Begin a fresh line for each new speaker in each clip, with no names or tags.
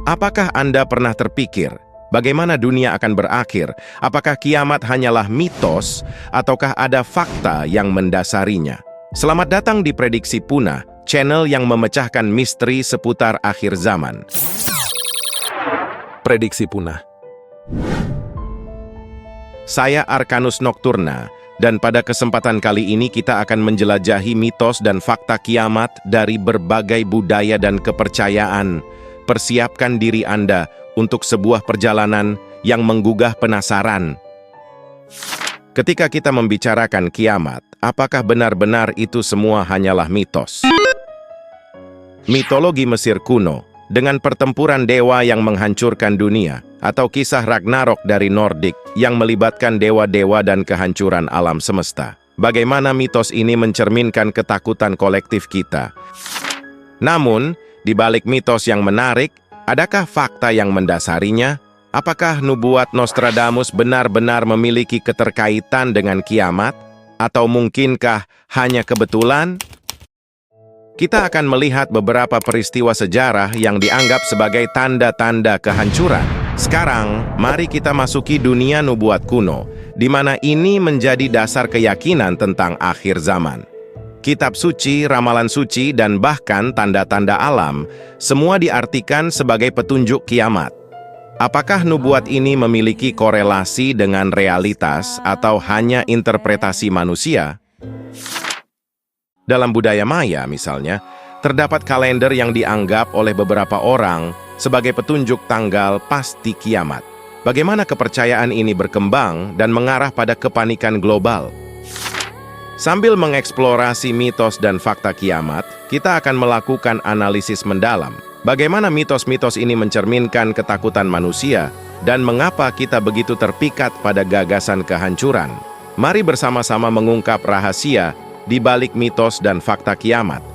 Apakah Anda pernah terpikir, bagaimana dunia akan berakhir? Apakah kiamat hanyalah mitos, ataukah ada fakta yang mendasarinya? Selamat datang di Prediksi Punah, channel yang memecahkan misteri seputar akhir zaman. Prediksi Punah. Saya Arkanus Nocturna, dan pada kesempatan kali ini kita akan menjelajahi mitos dan fakta kiamat dari berbagai budaya dan kepercayaan. Persiapkan diri Anda untuk sebuah perjalanan yang menggugah penasaran. Ketika kita membicarakan kiamat, apakah benar-benar itu semua hanyalah mitos? Mitologi Mesir kuno, dengan pertempuran dewa yang menghancurkan dunia, atau kisah Ragnarok dari Nordik yang melibatkan dewa-dewa dan kehancuran alam semesta. Bagaimana mitos ini mencerminkan ketakutan kolektif kita? Namun, di balik mitos yang menarik, adakah fakta yang mendasarinya? Apakah nubuat Nostradamus benar-benar memiliki keterkaitan dengan kiamat? Atau mungkinkah hanya kebetulan? Kita akan melihat beberapa peristiwa sejarah yang dianggap sebagai tanda-tanda kehancuran. Sekarang, mari kita masuki dunia nubuat kuno, di mana ini menjadi dasar keyakinan tentang akhir zaman. Kitab suci, ramalan suci, dan bahkan tanda-tanda alam, semua diartikan sebagai petunjuk kiamat. Apakah nubuat ini memiliki korelasi dengan realitas atau hanya interpretasi manusia? Dalam budaya Maya, misalnya, terdapat kalender yang dianggap oleh beberapa orang sebagai petunjuk tanggal pasti kiamat. Bagaimana kepercayaan ini berkembang dan mengarah pada kepanikan global? Sambil mengeksplorasi mitos dan fakta kiamat, kita akan melakukan analisis mendalam. Bagaimana mitos-mitos ini mencerminkan ketakutan manusia dan mengapa kita begitu terpikat pada gagasan kehancuran? Mari bersama-sama mengungkap rahasia di balik mitos dan fakta kiamat.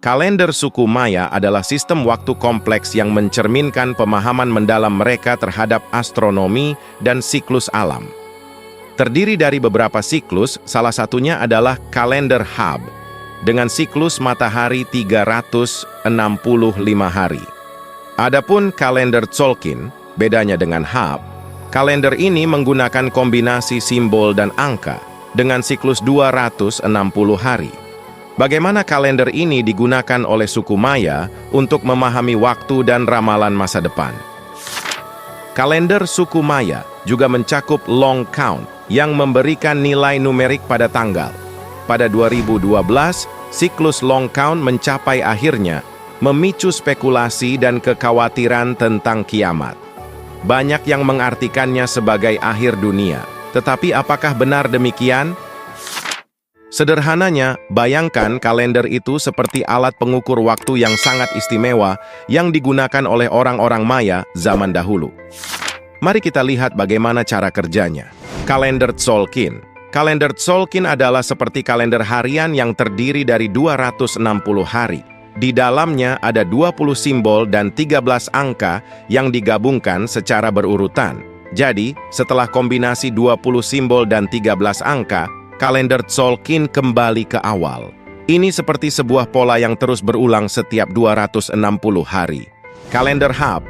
Kalender suku Maya adalah sistem waktu kompleks yang mencerminkan pemahaman mendalam mereka terhadap astronomi dan siklus alam. Terdiri dari beberapa siklus, salah satunya adalah kalender Hab, dengan siklus matahari 365 hari. Adapun kalender Tzolk'in, bedanya dengan Hab, kalender ini menggunakan kombinasi simbol dan angka, dengan siklus 260 hari. Bagaimana kalender ini digunakan oleh suku Maya untuk memahami waktu dan ramalan masa depan? Kalender suku Maya juga mencakup long count yang memberikan nilai numerik pada tanggal. Pada 2012, siklus long count mencapai akhirnya, memicu spekulasi dan kekhawatiran tentang kiamat. Banyak yang mengartikannya sebagai akhir dunia. Tetapi apakah benar demikian? Sederhananya, bayangkan kalender itu seperti alat pengukur waktu yang sangat istimewa yang digunakan oleh orang-orang Maya zaman dahulu. Mari kita lihat bagaimana cara kerjanya. Kalender Tzolk'in. Kalender Tzolk'in adalah seperti kalender harian yang terdiri dari 260 hari. Di dalamnya ada 20 simbol dan 13 angka yang digabungkan secara berurutan. Jadi, setelah kombinasi 20 simbol dan 13 angka, kalender Tzolk'in kembali ke awal. Ini seperti sebuah pola yang terus berulang setiap 260 hari. Kalender Hab.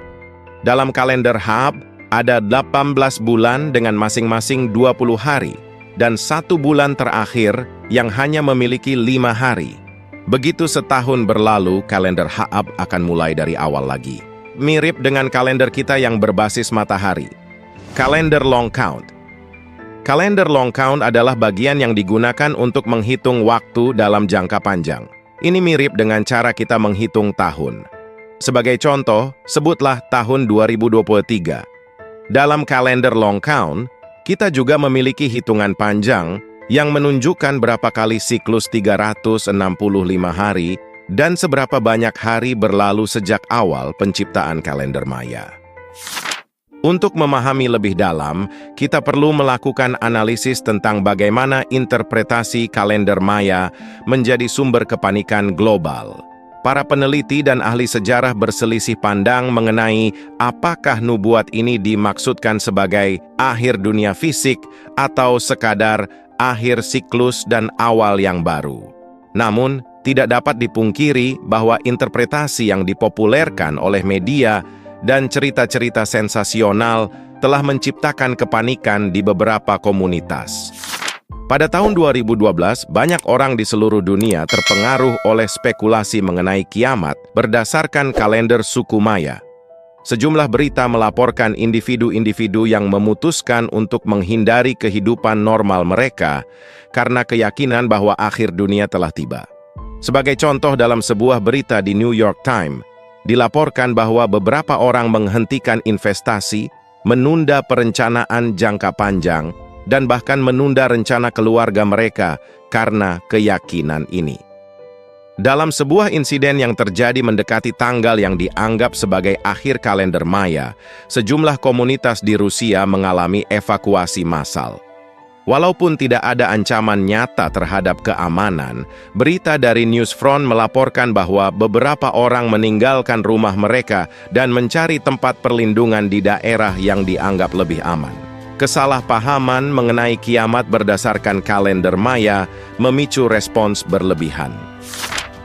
Dalam kalender Hab, ada 18 bulan dengan masing-masing 20 hari, dan 1 bulan terakhir yang hanya memiliki 5 hari. Begitu setahun berlalu, kalender Hab akan mulai dari awal lagi. Mirip dengan kalender kita yang berbasis matahari. Kalender long count. Kalender long count adalah bagian yang digunakan untuk menghitung waktu dalam jangka panjang. Ini mirip dengan cara kita menghitung tahun. Sebagai contoh, sebutlah tahun 2023. Dalam kalender long count, kita juga memiliki hitungan panjang yang menunjukkan berapa kali siklus 365 hari dan seberapa banyak hari berlalu sejak awal penciptaan kalender Maya. Untuk memahami lebih dalam, kita perlu melakukan analisis tentang bagaimana interpretasi kalender Maya menjadi sumber kepanikan global. Para peneliti dan ahli sejarah berselisih pandang mengenai apakah nubuat ini dimaksudkan sebagai akhir dunia fisik atau sekadar akhir siklus dan awal yang baru. Namun, tidak dapat dipungkiri bahwa interpretasi yang dipopulerkan oleh media dan cerita-cerita sensasional telah menciptakan kepanikan di beberapa komunitas. Pada tahun 2012, banyak orang di seluruh dunia terpengaruh oleh spekulasi mengenai kiamat berdasarkan kalender suku Maya. Sejumlah berita melaporkan individu-individu yang memutuskan untuk menghindari kehidupan normal mereka karena keyakinan bahwa akhir dunia telah tiba. Sebagai contoh, dalam sebuah berita di New York Times, dilaporkan bahwa beberapa orang menghentikan investasi, menunda perencanaan jangka panjang, dan bahkan menunda rencana keluarga mereka karena keyakinan ini. Dalam sebuah insiden yang terjadi mendekati tanggal yang dianggap sebagai akhir kalender Maya, sejumlah komunitas di Rusia mengalami evakuasi massal. Walaupun tidak ada ancaman nyata terhadap keamanan, berita dari Newsfront melaporkan bahwa beberapa orang meninggalkan rumah mereka dan mencari tempat perlindungan di daerah yang dianggap lebih aman. Kesalahpahaman mengenai kiamat berdasarkan kalender Maya memicu respons berlebihan.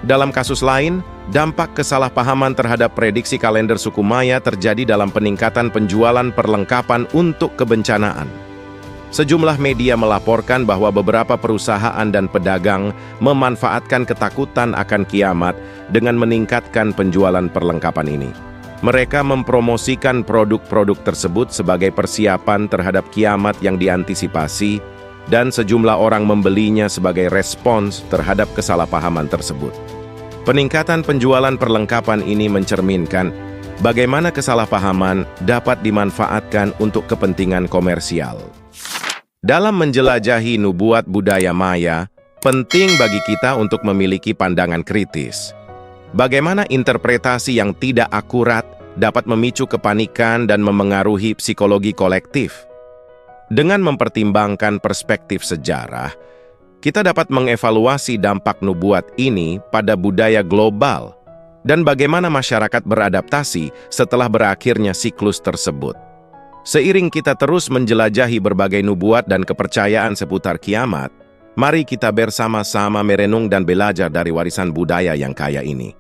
Dalam kasus lain, dampak kesalahpahaman terhadap prediksi kalender suku Maya terjadi dalam peningkatan penjualan perlengkapan untuk kebencanaan. Sejumlah media melaporkan bahwa beberapa perusahaan dan pedagang memanfaatkan ketakutan akan kiamat dengan meningkatkan penjualan perlengkapan ini. Mereka mempromosikan produk-produk tersebut sebagai persiapan terhadap kiamat yang diantisipasi, dan sejumlah orang membelinya sebagai respons terhadap kesalahpahaman tersebut. Peningkatan penjualan perlengkapan ini mencerminkan bagaimana kesalahpahaman dapat dimanfaatkan untuk kepentingan komersial. Dalam menjelajahi nubuat budaya Maya, penting bagi kita untuk memiliki pandangan kritis. Bagaimana interpretasi yang tidak akurat dapat memicu kepanikan dan memengaruhi psikologi kolektif? Dengan mempertimbangkan perspektif sejarah, kita dapat mengevaluasi dampak nubuat ini pada budaya global dan bagaimana masyarakat beradaptasi setelah berakhirnya siklus tersebut. Seiring kita terus menjelajahi berbagai nubuat dan kepercayaan seputar kiamat, mari kita bersama-sama merenung dan belajar dari warisan budaya yang kaya ini.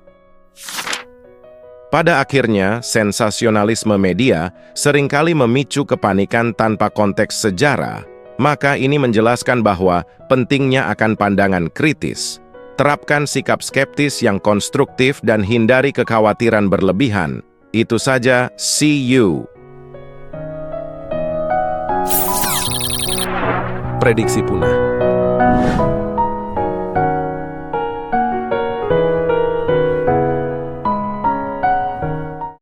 Pada akhirnya, sensasionalisme media seringkali memicu kepanikan tanpa konteks sejarah, maka ini menjelaskan bahwa pentingnya akan pandangan kritis. Terapkan sikap skeptis yang konstruktif dan hindari kekhawatiran berlebihan. Itu saja, see you. Prediksi punah.